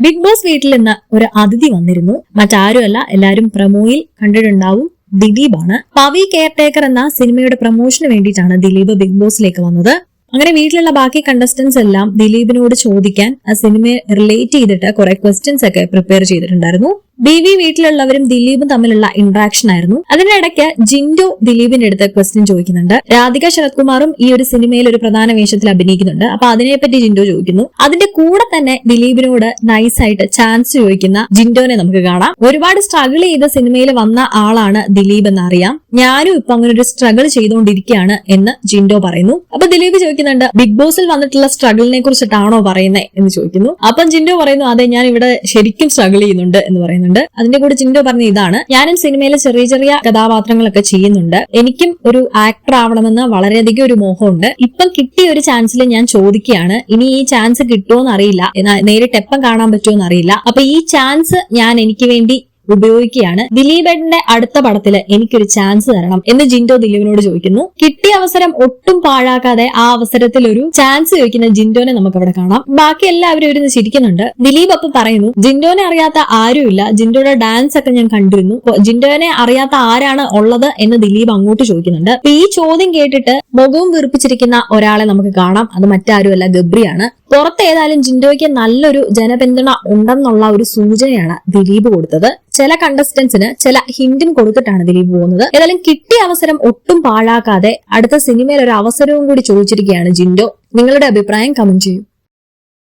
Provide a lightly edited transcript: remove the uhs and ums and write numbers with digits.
Big boss വീട്ടിൽ നിന്ന് ഒരു അതിഥി വന്നിരുന്നു. മറ്റാരുമല്ല, എല്ലാരും പ്രമോയിൽ കണ്ടിട്ടുണ്ടാവും, ദിലീപാണ്. പവി കെയർ ടേക്കർ എന്ന സിനിമയുടെ പ്രമോഷന് വേണ്ടിയിട്ടാണ് ദിലീപ് ബിഗ് ബോസിലേക്ക് വന്നത്. അങ്ങനെ വീട്ടിലുള്ള ബാക്കി കണ്ടസ്റ്റന്റ്സ് എല്ലാം ദിലീപിനോട് ചോദിക്കാൻ ആ സിനിമയെ റിലേറ്റ് ചെയ്തിട്ട് കുറെ ക്വസ്റ്റ്യൻസ് ഒക്കെ പ്രിപ്പയർ ചെയ്തിട്ടുണ്ടായിരുന്നു. ബി വീട്ടിലുള്ളവരും ദിലീപും തമ്മിലുള്ള ഇന്ററാക്ഷൻ ആയിരുന്നു. അതിനിടയ്ക്ക് ജിൻഡോ ദിലീപിന്റെ അടുത്ത് ക്വസ്റ്റ്യൻ ചോദിക്കുന്നുണ്ട്. രാധിക ശരത് കുമാറും ഈ ഒരു സിനിമയിൽ ഒരു പ്രധാന വേഷത്തിൽ അഭിനയിക്കുന്നുണ്ട്. അപ്പൊ അതിനെപ്പറ്റി ജിൻഡോ ചോദിക്കുന്നു. അതിന്റെ കൂടെ തന്നെ ദിലീപിനോട് നൈസായിട്ട് ചാൻസ് ചോദിക്കുന്ന ജിൻഡോനെ നമുക്ക് കാണാം. ഒരുപാട് സ്ട്രഗിൾ ചെയ്ത സിനിമയിൽ വന്ന ആളാണ് ദിലീപ് എന്നറിയാം. ഞാനും ഇപ്പൊ അങ്ങനെ ഒരു സ്ട്രഗിൾ ചെയ്തുകൊണ്ടിരിക്കുകയാണ് എന്ന് ജിൻഡോ പറയുന്നു. അപ്പൊ ദിലീപ് ചോദിക്കുന്നുണ്ട്, ബിഗ് ബോസിൽ വന്നിട്ടുള്ള സ്ട്രഗിളിനെ കുറിച്ചിട്ടാണോ പറയുന്നത് എന്ന് ചോദിക്കുന്നു. അപ്പം ജിൻഡോ പറയുന്നു, അതെ, ഞാൻ ഇവിടെ ശരിക്കും സ്ട്രഗിൾ ചെയ്യുന്നുണ്ട് എന്ന് പറയുന്നു. അതിന്റെ കൂടെ ജിൻഡോ പറഞ്ഞ ഇതാണ്, ഞാനും സിനിമയിലെ ചെറിയ ചെറിയ കഥാപാത്രങ്ങളൊക്കെ ചെയ്യുന്നുണ്ട്. എനിക്കും ഒരു ആക്ടർ ആവണമെന്ന് വളരെയധികം ഒരു മോഹമുണ്ട്. ഇപ്പം കിട്ടിയ ഒരു ചാൻസിൽ ഞാൻ ചോദിക്കുകയാണ്. ഇനി ഈ ചാൻസ് കിട്ടുമോന്ന് അറിയില്ല, നേരിട്ട് എപ്പം കാണാൻ പറ്റുമോന്ന് അറിയില്ല. അപ്പൊ ഈ ചാൻസ് ഞാൻ എനിക്ക് വേണ്ടി ഉപയോഗിക്കുകയാണ്. ദിലീപേട്ടന്റെ അടുത്ത പടത്തില് എനിക്കൊരു ചാൻസ് തരണം എന്ന് ജിൻഡോ ദിലീപിനോട് ചോദിക്കുന്നു. കിട്ടിയ അവസരം ഒട്ടും പാഴാക്കാതെ ആ അവസരത്തിൽ ഒരു ചാൻസ് ചോദിക്കുന്ന ജിൻഡോനെ നമുക്ക് അവിടെ കാണാം. ബാക്കി എല്ലാവരും ഇരുന്ന് ചിരിക്കുന്നുണ്ട്. ദിലീപ് അപ്പൊ പറയുന്നു, ജിൻഡോനെ അറിയാത്ത ആരുമില്ല, ജിൻഡോയുടെ ഡാൻസ് ഒക്കെ ഞാൻ കണ്ടിരുന്നു, ജിൻഡോനെ അറിയാത്ത ആരാണ് ഉള്ളത് എന്ന് ദിലീപ് അങ്ങോട്ട് ചോദിക്കുന്നുണ്ട്. അപ്പൊ ഈ ചോദ്യം കേട്ടിട്ട് മുഖവും വീർപ്പിച്ചിരിക്കുന്ന ഒരാളെ നമുക്ക് കാണാം. അത് മറ്റാരുമല്ല, ഗബ്രിയാണ്. പുറത്ത് ഏതായാലും ജിൻഡോയ്ക്ക് നല്ലൊരു ജനപിന്തുണ ഉണ്ടെന്നുള്ള ഒരു സൂചനയാണ് ദിലീപ് കൊടുത്തത്. ചില കണ്ടസ്റ്റന്റ്സിന് ചില ഹിന്റും കൊടുത്തിട്ടാണ് ദിലീപ് പോകുന്നത്. ഏതായാലും കിട്ടിയ അവസരം ഒട്ടും പാഴാക്കാതെ അടുത്ത സിനിമയിൽ ഒരു അവസരവും കൂടി ചോദിച്ചിരിക്കുകയാണ് ജിൻഡോ. നിങ്ങളുടെ അഭിപ്രായം കമന്റ് ചെയ്യൂ.